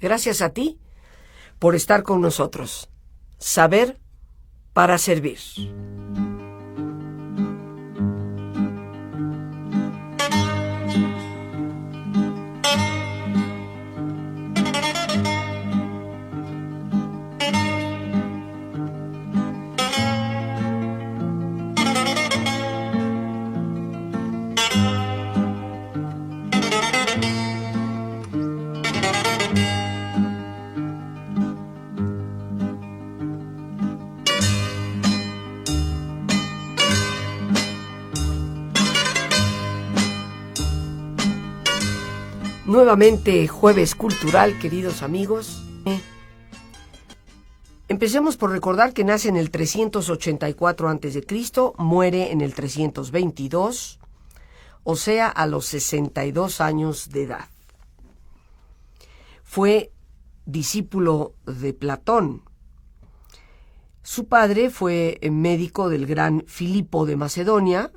Gracias a ti por estar con nosotros. Saber para servir. Nuevamente Jueves Cultural, queridos amigos. Empecemos por recordar que nace en el 384 a.C., muere en el 322, o sea, a los 62 años de edad. Fue discípulo de Platón. Su padre fue médico del gran Filipo de Macedonia,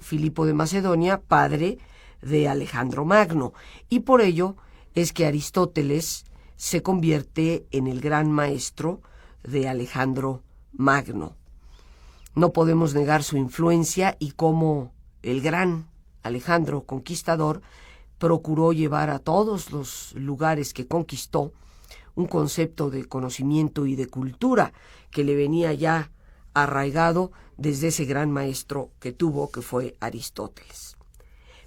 padre de Alejandro Magno, y por ello es que Aristóteles se convierte en el gran maestro de Alejandro Magno. No podemos negar su influencia y cómo el gran Alejandro Conquistador procuró llevar a todos los lugares que conquistó un concepto de conocimiento y de cultura que le venía ya arraigado desde ese gran maestro que tuvo, que fue Aristóteles.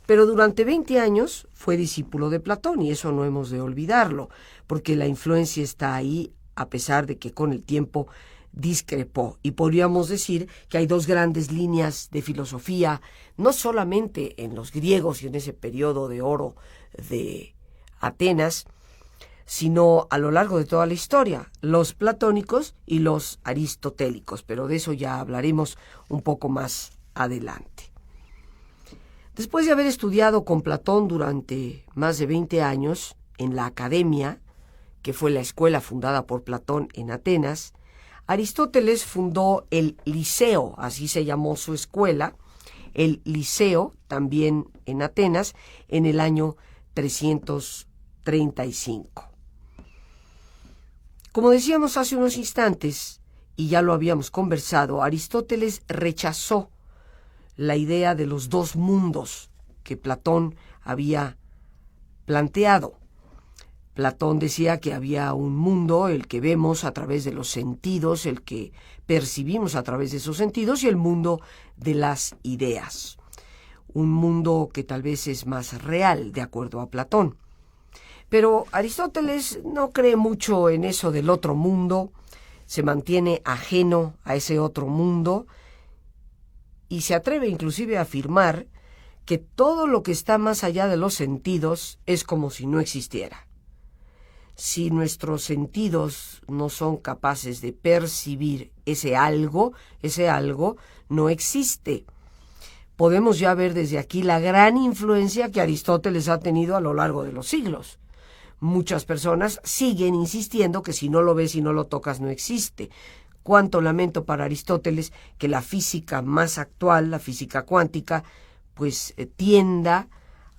Pero durante 20 años fue discípulo de Platón, y eso no hemos de olvidarlo, porque la influencia está ahí, a pesar de que con el tiempo discrepó. Y podríamos decir que hay dos grandes líneas de filosofía, no solamente en los griegos y en ese periodo de oro de Atenas, sino a lo largo de toda la historia, los platónicos y los aristotélicos, pero de eso ya hablaremos un poco más adelante. Después de haber estudiado con Platón durante más de 20 años en la Academia, que fue la escuela fundada por Platón en Atenas, Aristóteles fundó el Liceo, así se llamó su escuela, el Liceo, también en Atenas, en el año 335. Como decíamos hace unos instantes, y ya lo habíamos conversado, Aristóteles rechazó la idea de los dos mundos que Platón había planteado. Platón decía que había un mundo, el que vemos a través de los sentidos, el que percibimos a través de esos sentidos, y el mundo de las ideas. Un mundo que tal vez es más real, de acuerdo a Platón. Pero Aristóteles no cree mucho en eso del otro mundo, se mantiene ajeno a ese otro mundo, y se atreve inclusive a afirmar que todo lo que está más allá de los sentidos es como si no existiera. Si nuestros sentidos no son capaces de percibir ese algo no existe. Podemos ya ver desde aquí la gran influencia que Aristóteles ha tenido a lo largo de los siglos. Muchas personas siguen insistiendo que si no lo ves y no lo tocas no existe. Cuánto lamento para Aristóteles que la física más actual, la física cuántica, pues tienda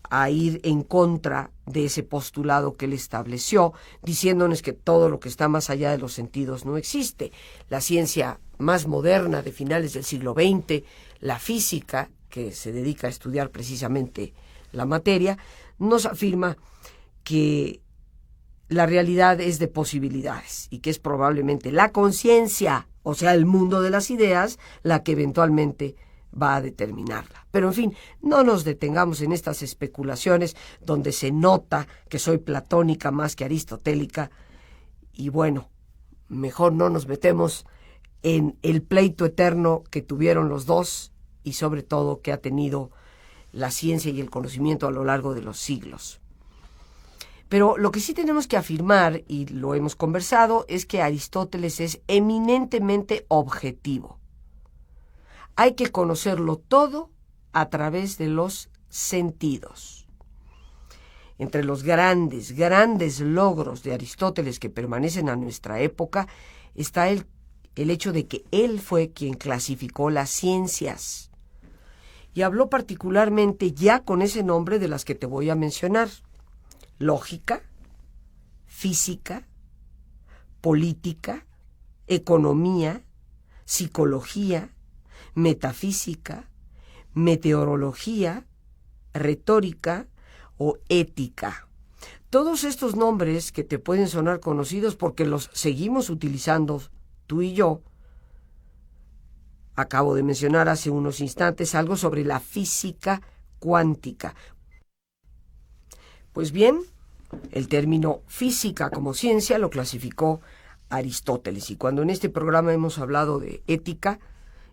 a ir en contra de ese postulado que él estableció, diciéndonos que todo lo que está más allá de los sentidos no existe. La ciencia más moderna de finales del siglo XX, la física, que se dedica a estudiar precisamente la materia, nos afirma que la realidad es de posibilidades y que es probablemente la conciencia, o sea, el mundo de las ideas, la que eventualmente va a determinarla. Pero en fin, no nos detengamos en estas especulaciones donde se nota que soy platónica más que aristotélica, y bueno, mejor no nos metemos en el pleito eterno que tuvieron los dos y sobre todo que ha tenido la ciencia y el conocimiento a lo largo de los siglos. Pero lo que sí tenemos que afirmar, y lo hemos conversado, es que Aristóteles es eminentemente objetivo. Hay que conocerlo todo a través de los sentidos. Entre los grandes logros de Aristóteles que permanecen a nuestra época está el hecho de que él fue quien clasificó las ciencias. Y habló particularmente ya con ese nombre de las que te voy a mencionar: lógica, física, política, economía, psicología, metafísica, meteorología, retórica o ética. Todos estos nombres que te pueden sonar conocidos porque los seguimos utilizando tú y yo. Acabo de mencionar hace unos instantes algo sobre la física cuántica. Pues bien, el término física como ciencia lo clasificó Aristóteles. Y cuando en este programa hemos hablado de ética,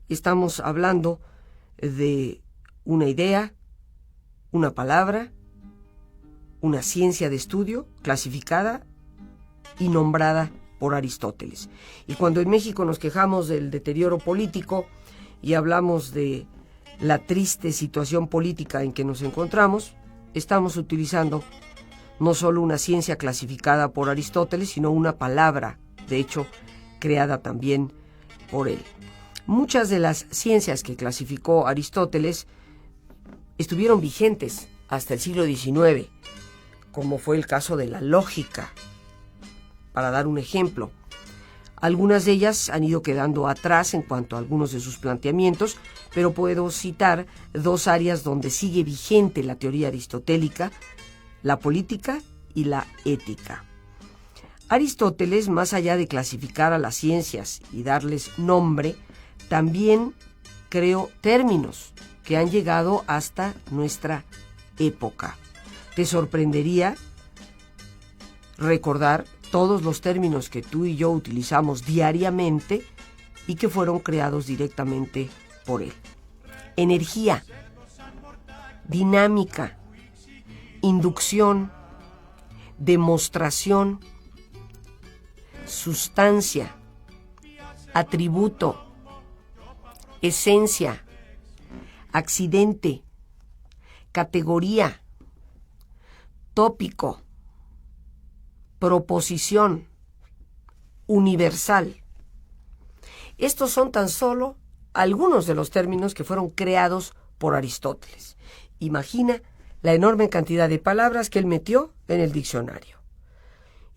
estamos hablando de una idea, una palabra, una ciencia de estudio clasificada y nombrada por Aristóteles. Y cuando en México nos quejamos del deterioro político y hablamos de la triste situación política en que nos encontramos, estamos utilizando no solo una ciencia clasificada por Aristóteles, sino una palabra, de hecho, creada también por él. Muchas de las ciencias que clasificó Aristóteles estuvieron vigentes hasta el siglo XIX, como fue el caso de la lógica, para dar un ejemplo. Algunas de ellas han ido quedando atrás en cuanto a algunos de sus planteamientos, pero puedo citar dos áreas donde sigue vigente la teoría aristotélica: la política y la ética. Aristóteles, más allá de clasificar a las ciencias y darles nombre, también creó términos que han llegado hasta nuestra época. Te sorprendería recordar todos los términos que tú y yo utilizamos diariamente y que fueron creados directamente por él. Energía, dinámica, inducción, demostración, sustancia, atributo, esencia, accidente, categoría, tópico, proposición, universal. Estos son tan solo algunos de los términos que fueron creados por Aristóteles. Imagina la enorme cantidad de palabras que él metió en el diccionario.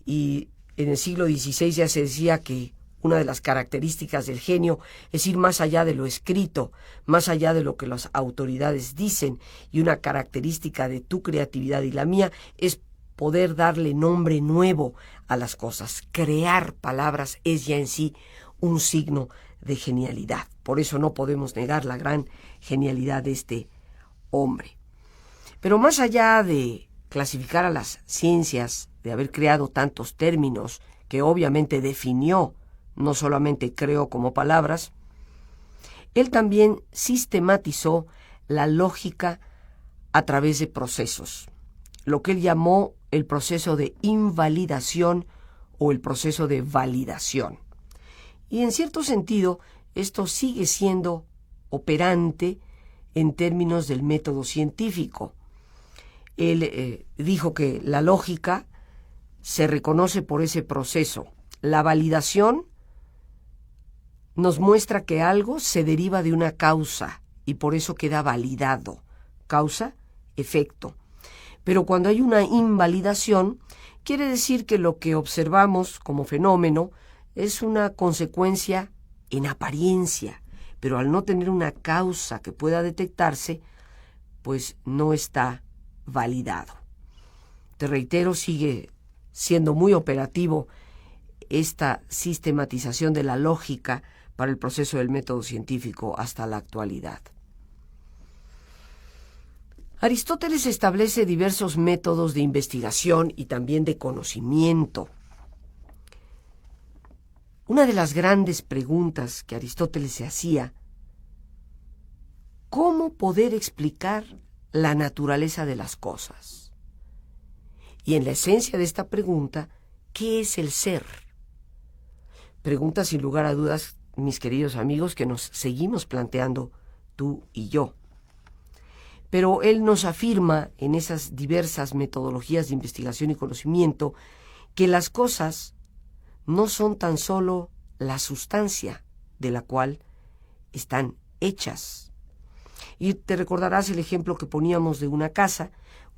Y en el siglo XVI ya se decía que una de las características del genio es ir más allá de lo escrito, más allá de lo que las autoridades dicen, y una característica de tu creatividad y la mía es poder darle nombre nuevo a las cosas. Crear palabras es ya en sí un signo de genialidad. Por eso no podemos negar la gran genialidad de este hombre. Pero más allá de clasificar a las ciencias, de haber creado tantos términos que obviamente definió, no solamente creó como palabras, él también sistematizó la lógica a través de procesos, lo que él llamó el proceso de invalidación o el proceso de validación. Y en cierto sentido, esto sigue siendo operante en términos del método científico. Él dijo que la lógica se reconoce por ese proceso. La validación nos muestra que algo se deriva de una causa y por eso queda validado. Causa, efecto. Pero cuando hay una invalidación, quiere decir que lo que observamos como fenómeno es una consecuencia en apariencia, pero al no tener una causa que pueda detectarse, pues no está validado. Te reitero, sigue siendo muy operativo esta sistematización de la lógica para el proceso del método científico hasta la actualidad. Aristóteles establece diversos métodos de investigación y también de conocimiento. Una de las grandes preguntas que Aristóteles se hacía: ¿cómo poder explicar la naturaleza de las cosas? Y en la esencia de esta pregunta, ¿qué es el ser? Pregunta sin lugar a dudas, mis queridos amigos, que nos seguimos planteando tú y yo. Pero él nos afirma en esas diversas metodologías de investigación y conocimiento que las cosas no son tan solo la sustancia de la cual están hechas. Y te recordarás el ejemplo que poníamos de una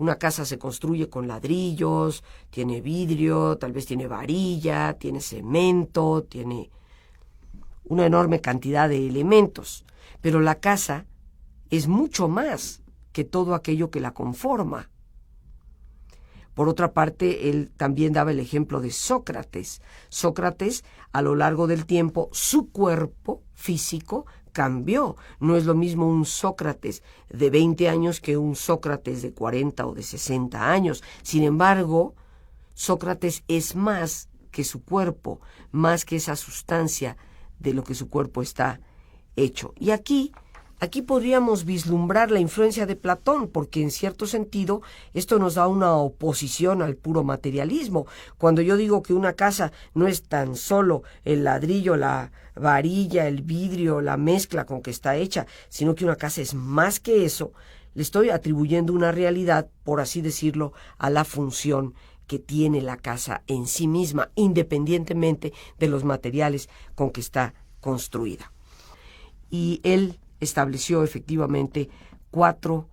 Una casa se construye con ladrillos, tiene vidrio, tal vez tiene varilla, tiene cemento, tiene una enorme cantidad de elementos. Pero la casa es mucho más que todo aquello que la conforma. Por otra parte, él también daba el ejemplo de Sócrates. Sócrates, a lo largo del tiempo, su cuerpo físico cambió. No es lo mismo un Sócrates de 20 años que un Sócrates de 40 o de 60 años. Sin embargo, Sócrates es más que su cuerpo, más que esa sustancia de lo que su cuerpo está hecho. Y aquí podríamos vislumbrar la influencia de Platón, porque en cierto sentido esto nos da una oposición al puro materialismo. Cuando yo digo que una casa no es tan solo el ladrillo, la varilla, el vidrio, la mezcla con que está hecha, sino que una casa es más que eso, le estoy atribuyendo una realidad, por así decirlo, a la función que tiene la casa en sí misma, independientemente de los materiales con que está construida. Y él estableció efectivamente 4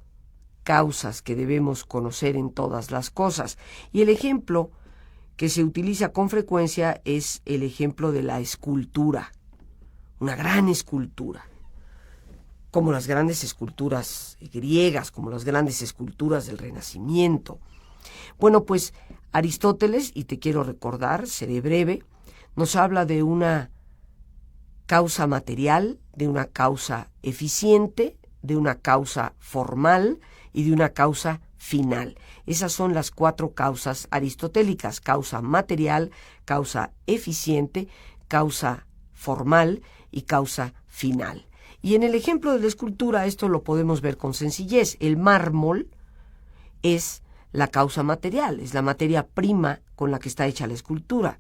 causas que debemos conocer en todas las cosas. Y el ejemplo que se utiliza con frecuencia es el ejemplo de la escultura, una gran escultura, como las grandes esculturas griegas, como las grandes esculturas del Renacimiento. Bueno, pues Aristóteles, y te quiero recordar, seré breve, nos habla de una causa material, de una causa eficiente, de una causa formal y de una causa final. Esas son las 4 causas aristotélicas: causa material, causa eficiente, causa formal y causa final. Y en el ejemplo de la escultura esto lo podemos ver con sencillez. El mármol es la causa material, es la materia prima con la que está hecha la escultura.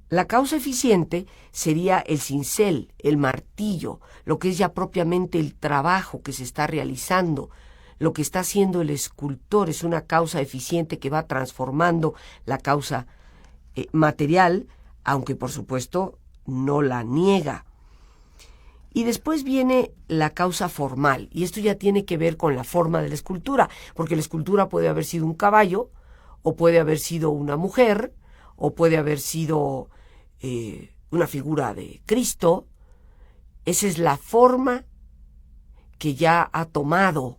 La causa eficiente sería el cincel, el martillo, lo que es ya propiamente el trabajo que se está realizando. Lo que está haciendo el escultor es una causa eficiente que va transformando la causa material, aunque por supuesto no la niega. Y después viene la causa formal, y esto ya tiene que ver con la forma de la escultura, porque la escultura puede haber sido un caballo, o puede haber sido una mujer, o puede haber sido una figura de Cristo. Esa es la forma que ya ha tomado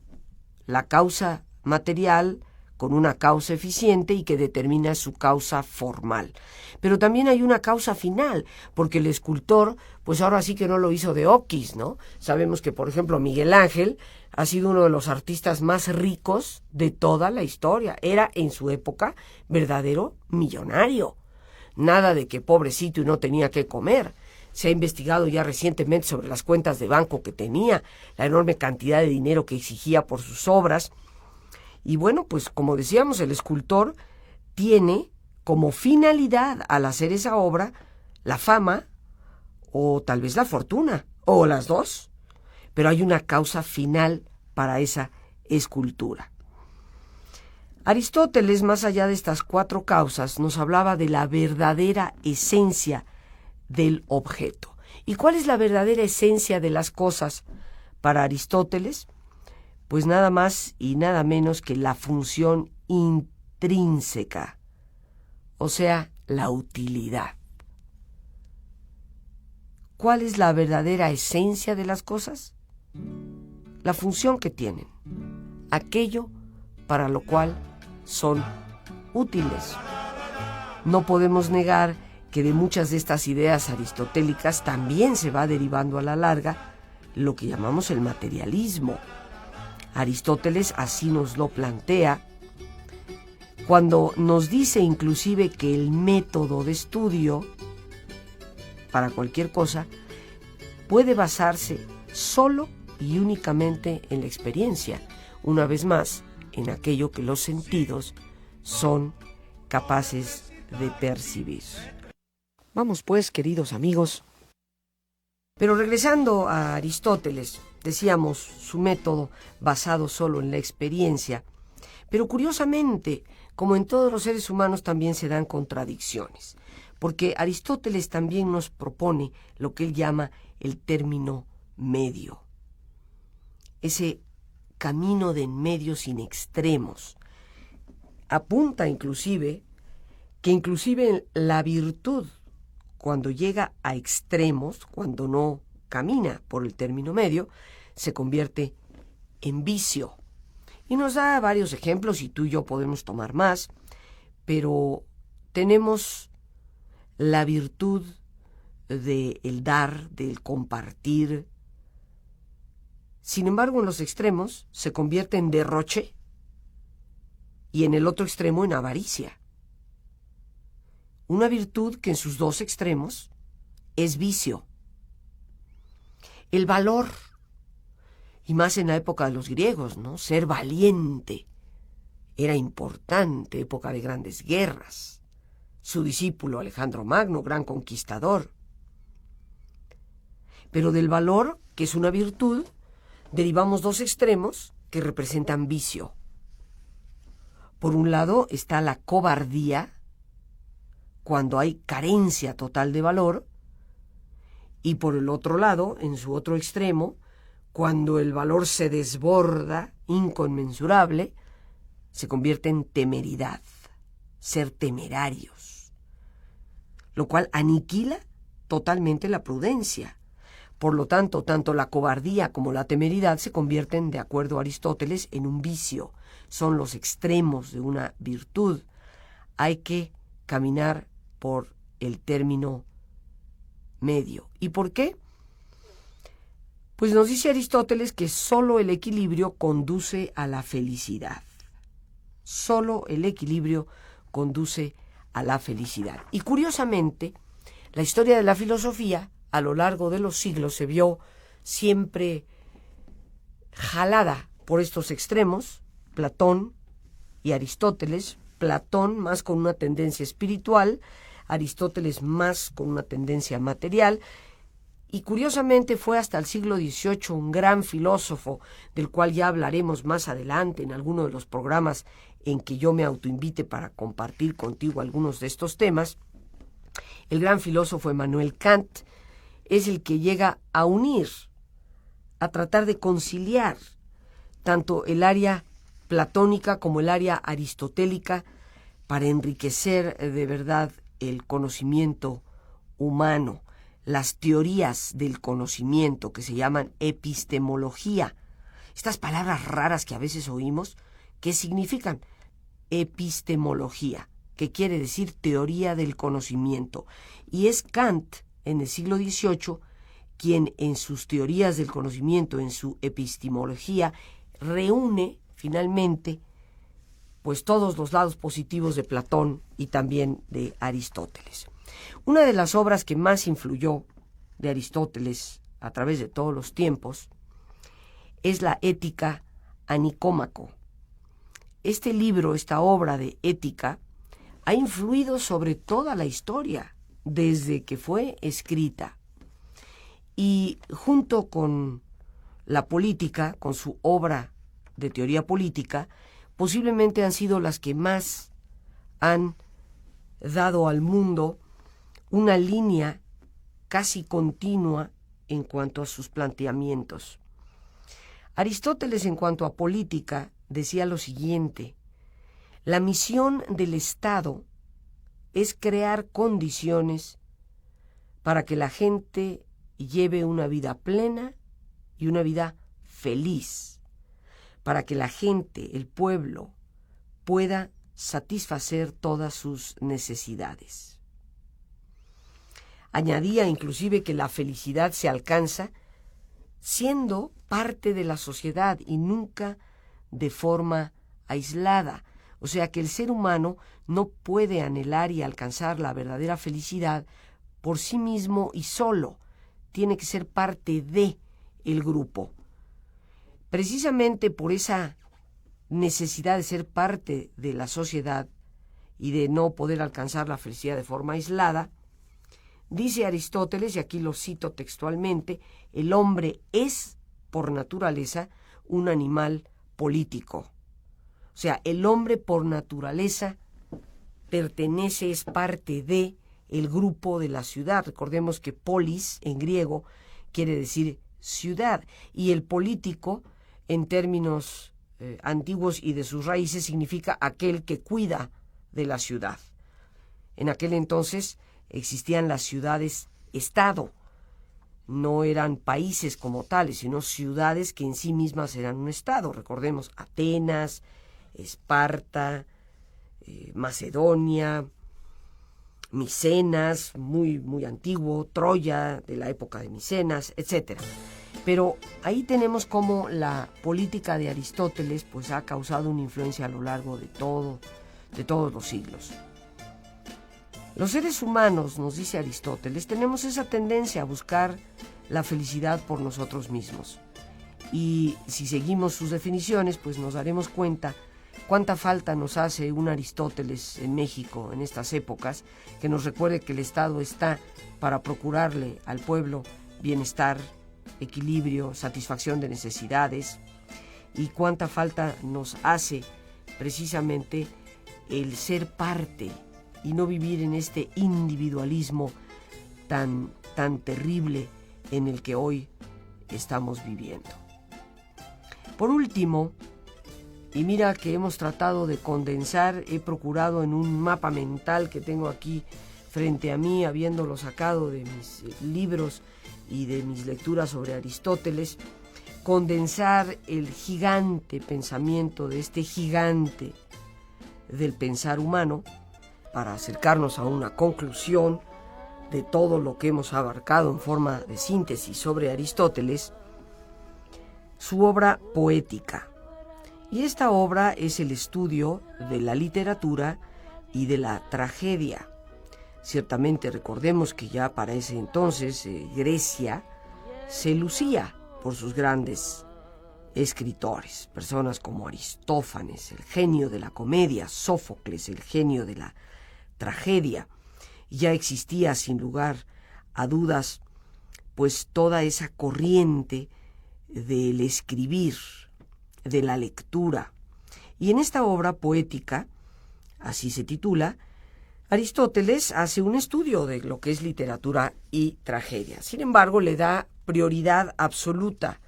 la causa material con una causa eficiente y que determina su causa formal. Pero también hay una causa final, porque el escultor, pues ahora sí que no lo hizo de oquis, ¿no? Sabemos que, por ejemplo, Miguel Ángel ha sido uno de los artistas más ricos de toda la historia. Era, en su época, verdadero millonario. Nada de que pobrecito y no tenía que comer. Se ha investigado ya recientemente sobre las cuentas de banco que tenía, la enorme cantidad de dinero que exigía por sus obras. Y bueno, pues como decíamos, el escultor tiene como finalidad al hacer esa obra la fama o tal vez la fortuna, o las dos. Pero hay una causa final para esa escultura. Aristóteles, más allá de estas 4 causas, nos hablaba de la verdadera esencia del objeto. ¿Y cuál es la verdadera esencia de las cosas para Aristóteles? Pues nada más y nada menos que la función intrínseca, o sea, la utilidad. ¿Cuál es la verdadera esencia de las cosas? La función que tienen, aquello para lo cual son útiles. No podemos negar que de muchas de estas ideas aristotélicas también se va derivando a la larga lo que llamamos el materialismo. Aristóteles así nos lo plantea cuando nos dice inclusive que el método de estudio para cualquier cosa puede basarse solo y únicamente en la experiencia, una vez más, en aquello que los sentidos son capaces de percibir. Vamos pues, queridos amigos. Pero regresando a Aristóteles, decíamos su método basado solo en la experiencia, pero curiosamente, como en todos los seres humanos también se dan contradicciones, porque Aristóteles también nos propone lo que él llama el término medio, ese camino de en medio sin extremos. Apunta inclusive que inclusive la virtud, cuando llega a extremos, cuando no camina por el término medio, se convierte en vicio. Y nos da varios ejemplos, y tú y yo podemos tomar más, pero tenemos la virtud del dar, del compartir. Sin embargo, en los extremos se convierte en derroche y en el otro extremo en avaricia. Una virtud que en sus dos extremos es vicio. El valor, y más en la época de los griegos, ¿no? Ser valiente era importante, época de grandes guerras. Su discípulo Alejandro Magno, gran conquistador. Pero del valor, que es una virtud, derivamos dos extremos que representan vicio. Por un lado está la cobardía, cuando hay carencia total de valor, y por el otro lado, en su otro extremo, cuando el valor se desborda, inconmensurable, se convierte en temeridad, ser temerarios, lo cual aniquila totalmente la prudencia. Por lo tanto, tanto la cobardía como la temeridad se convierten, de acuerdo a Aristóteles, en un vicio. Son los extremos de una virtud. Hay que caminar por el término medio. ¿Y por qué? Pues nos dice Aristóteles que solo el equilibrio conduce a la felicidad. Solo el equilibrio conduce a la felicidad. Y curiosamente, la historia de la filosofía a lo largo de los siglos se vio siempre jalada por estos extremos, Platón y Aristóteles. Platón más con una tendencia espiritual, Aristóteles más con una tendencia material. Y curiosamente fue hasta el siglo XVIII un gran filósofo, del cual ya hablaremos más adelante en alguno de los programas en que yo me autoinvite para compartir contigo algunos de estos temas. El gran filósofo Emmanuel Kant es el que llega a unir, a tratar de conciliar tanto el área platónica como el área aristotélica para enriquecer de verdad el conocimiento humano, las teorías del conocimiento que se llaman epistemología. Estas palabras raras que a veces oímos, ¿qué significan? Epistemología, que quiere decir teoría del conocimiento. Y es Kant, en el siglo XVIII, quien en sus teorías del conocimiento, en su epistemología, reúne finalmente pues todos los lados positivos de Platón y también de Aristóteles. Una de las obras que más influyó de Aristóteles a través de todos los tiempos es la Ética a Nicómaco. Este libro, esta obra de ética, ha influido sobre toda la historia desde que fue escrita. Y junto con la política, con su obra de teoría política, posiblemente han sido las que más han dado al mundo una línea casi continua en cuanto a sus planteamientos. Aristóteles, en cuanto a política, decía lo siguiente: la misión del Estado es crear condiciones para que la gente lleve una vida plena y una vida feliz, para que la gente, el pueblo, pueda satisfacer todas sus necesidades. Añadía inclusive que la felicidad se alcanza siendo parte de la sociedad y nunca de forma aislada. O sea que el ser humano no puede anhelar y alcanzar la verdadera felicidad por sí mismo y solo. Tiene que ser parte de el grupo. Precisamente por esa necesidad de ser parte de la sociedad y de no poder alcanzar la felicidad de forma aislada, dice Aristóteles, y aquí lo cito textualmente, el hombre es, por naturaleza, un animal político. O sea, el hombre por naturaleza pertenece, es parte de el grupo de la ciudad. Recordemos que polis en griego quiere decir ciudad, y el político en términos antiguos y de sus raíces, significa aquel que cuida de la ciudad. En aquel entonces existían las ciudades-estado. No eran países como tales, sino ciudades que en sí mismas eran un estado. Recordemos Atenas, Esparta, Macedonia, Micenas, muy antiguo, Troya, de la época de Micenas, etc. Pero ahí tenemos cómo la política de Aristóteles pues ha causado una influencia a lo largo de todos los siglos. Los seres humanos, nos dice Aristóteles, tenemos esa tendencia a buscar la felicidad por nosotros mismos. Y si seguimos sus definiciones, pues nos daremos cuenta cuánta falta nos hace un Aristóteles en México en estas épocas, que nos recuerde que el Estado está para procurarle al pueblo bienestar, equilibrio, satisfacción de necesidades, y cuánta falta nos hace precisamente el ser parte y no vivir en este individualismo tan terrible en el que hoy estamos viviendo. Por último, y mira que hemos tratado de condensar, he procurado en un mapa mental que tengo aquí frente a mí, habiéndolo sacado de mis libros y de mis lecturas sobre Aristóteles, condensar el gigante pensamiento de este gigante del pensar humano, para acercarnos a una conclusión de todo lo que hemos abarcado en forma de síntesis sobre Aristóteles, su obra poética. Y esta obra es el estudio de la literatura y de la tragedia. Ciertamente recordemos que ya para ese entonces Grecia se lucía por sus grandes escritores, personas como Aristófanes, el genio de la comedia, Sófocles, el genio de la tragedia. Ya existía sin lugar a dudas pues toda esa corriente del escribir, de la lectura. Y en esta obra poética, así se titula, Aristóteles hace un estudio de lo que es literatura y tragedia. Sin embargo, le da prioridad absoluta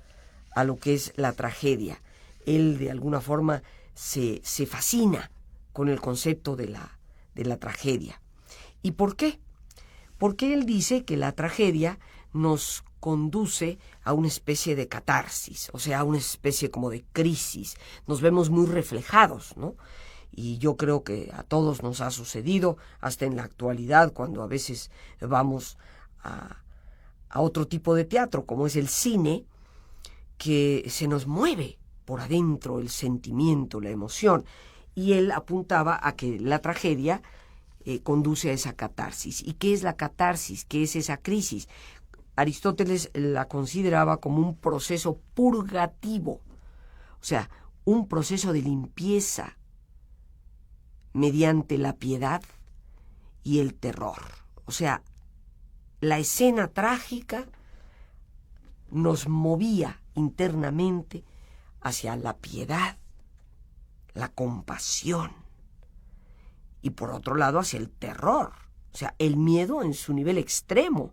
a lo que es la tragedia. Él de alguna forma se fascina con el concepto de la tragedia. ¿Y por qué? Porque él dice que la tragedia nos conduce a una especie de catarsis, o sea, a una especie como de crisis. Nos vemos muy reflejados, ¿no? Y yo creo que a todos nos ha sucedido, hasta en la actualidad, cuando a veces vamos a otro tipo de teatro, como es el cine, que se nos mueve por adentro el sentimiento, la emoción. Y él apuntaba a que la tragedia conduce a esa catarsis. ¿Y qué es la catarsis? ¿Qué es esa crisis? Aristóteles la consideraba como un proceso purgativo, o sea, un proceso de limpieza mediante la piedad y el terror. O sea, la escena trágica nos movía internamente hacia la piedad, la compasión, y por otro lado hacia el terror, o sea, el miedo en su nivel extremo.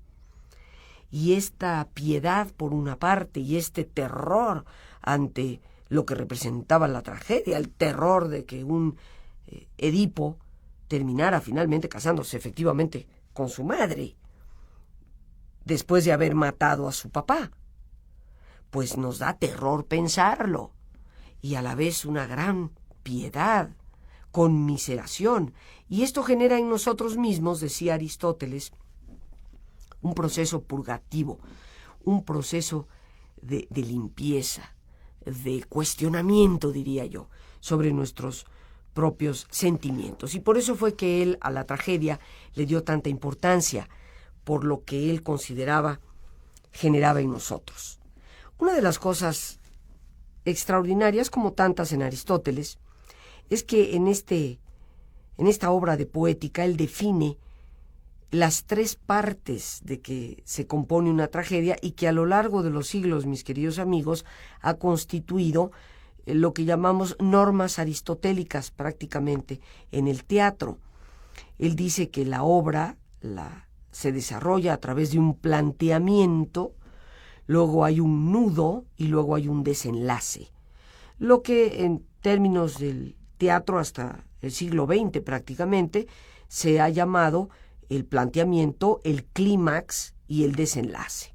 Y esta piedad por una parte y este terror ante lo que representaba la tragedia, el terror de que un Edipo terminara finalmente casándose efectivamente con su madre, después de haber matado a su papá. Pues nos da terror pensarlo, y a la vez una gran piedad, conmiseración, y esto genera en nosotros mismos, decía Aristóteles, un proceso purgativo, un proceso de limpieza, de cuestionamiento, diría yo, sobre nuestros propios sentimientos. Y por eso fue que él a la tragedia le dio tanta importancia, por lo que él consideraba generaba en nosotros. Una de las cosas extraordinarias, como tantas en Aristóteles, es que en esta obra de poética él define las tres partes de que se compone una tragedia y que a lo largo de los siglos, mis queridos amigos, ha constituido lo que llamamos normas aristotélicas prácticamente en el teatro. Él dice que la obra se desarrolla a través de un planteamiento, luego hay un nudo y luego hay un desenlace. Lo que en términos del teatro hasta el siglo XX prácticamente se ha llamado el planteamiento, el clímax y el desenlace.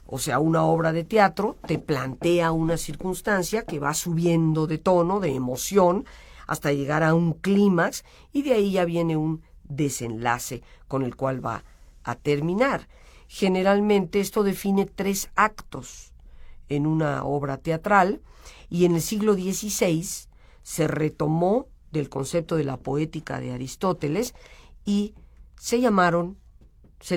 O sea, una obra de teatro te plantea una circunstancia que va subiendo de tono, de emoción, hasta llegar a un clímax, y de ahí ya viene un desenlace con el cual va a terminar. Generalmente esto define 3 actos en una obra teatral, y en el siglo XVI se retomó del concepto de la poética de Aristóteles y se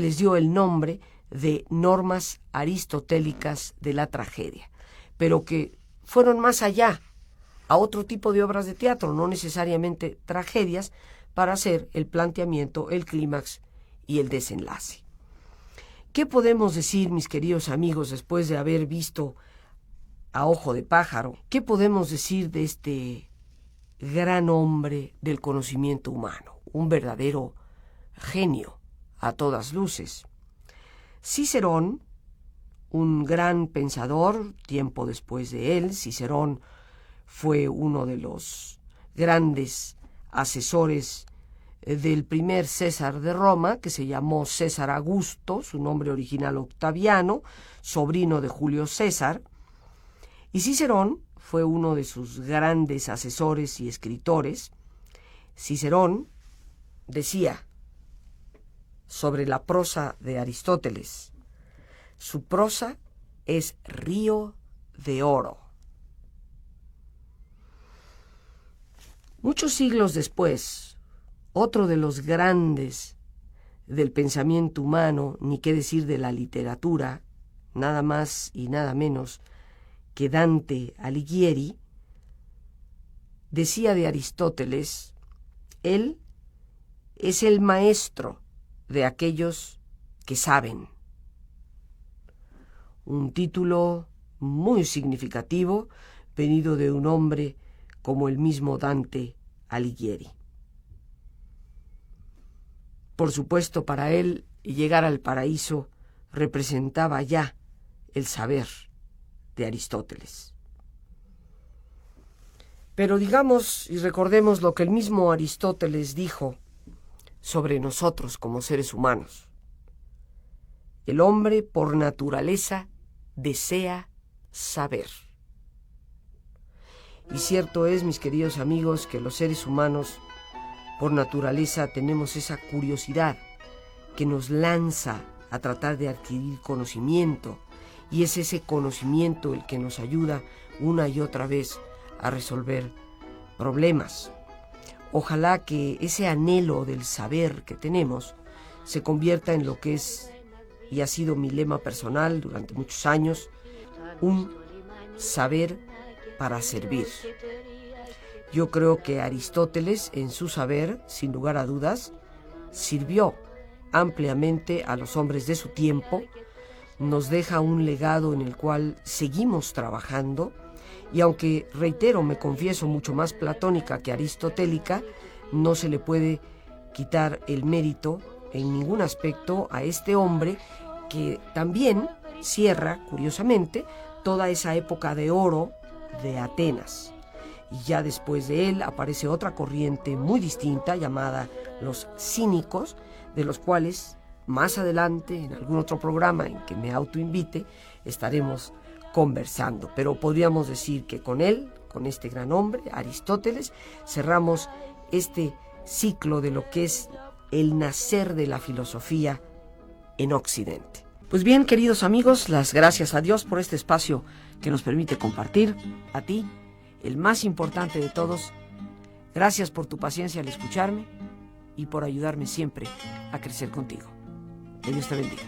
les dio el nombre de normas aristotélicas de la tragedia, pero que fueron más allá, a otro tipo de obras de teatro, no necesariamente tragedias, para hacer el planteamiento, el clímax y el desenlace. ¿Qué podemos decir, mis queridos amigos, después de haber visto A Ojo de Pájaro? ¿Qué podemos decir de este gran hombre del conocimiento humano? Un verdadero genio a todas luces. Cicerón, un gran pensador, tiempo después de él, Cicerón fue uno de los grandes asesores del primer César de Roma, que se llamó César Augusto, su nombre original Octaviano, sobrino de Julio César, y Cicerón fue uno de sus grandes asesores y escritores. Cicerón decía sobre la prosa de Aristóteles: su prosa es río de oro. Muchos siglos después, otro de los grandes del pensamiento humano, ni qué decir de la literatura, nada más y nada menos que Dante Alighieri, decía de Aristóteles: él es el maestro de aquellos que saben. Un título muy significativo, venido de un hombre como el mismo Dante Alighieri. Por supuesto, para él, llegar al paraíso representaba ya el saber de Aristóteles. Pero digamos y recordemos lo que el mismo Aristóteles dijo sobre nosotros como seres humanos. El hombre, por naturaleza, desea saber. Y cierto es, mis queridos amigos, que los seres humanos, por naturaleza, tenemos esa curiosidad que nos lanza a tratar de adquirir conocimiento, y es ese conocimiento el que nos ayuda una y otra vez a resolver problemas. Ojalá que ese anhelo del saber que tenemos se convierta en lo que es, y ha sido mi lema personal durante muchos años, un saber para servir. Yo creo que Aristóteles, en su saber, sin lugar a dudas, sirvió ampliamente a los hombres de su tiempo, nos deja un legado en el cual seguimos trabajando, y aunque, reitero, me confieso mucho más platónica que aristotélica, no se le puede quitar el mérito en ningún aspecto a este hombre que también cierra, curiosamente, toda esa época de oro de Atenas. Y ya después de él aparece otra corriente muy distinta llamada los cínicos, de los cuales más adelante, en algún otro programa en que me autoinvite, estaremos conversando. Pero podríamos decir que con él, con este gran hombre, Aristóteles, cerramos este ciclo de lo que es el nacer de la filosofía en Occidente. Pues bien, queridos amigos, las gracias a Dios por este espacio que nos permite compartir. A ti, el más importante de todos, gracias por tu paciencia al escucharme y por ayudarme siempre a crecer contigo. Que Dios te bendiga.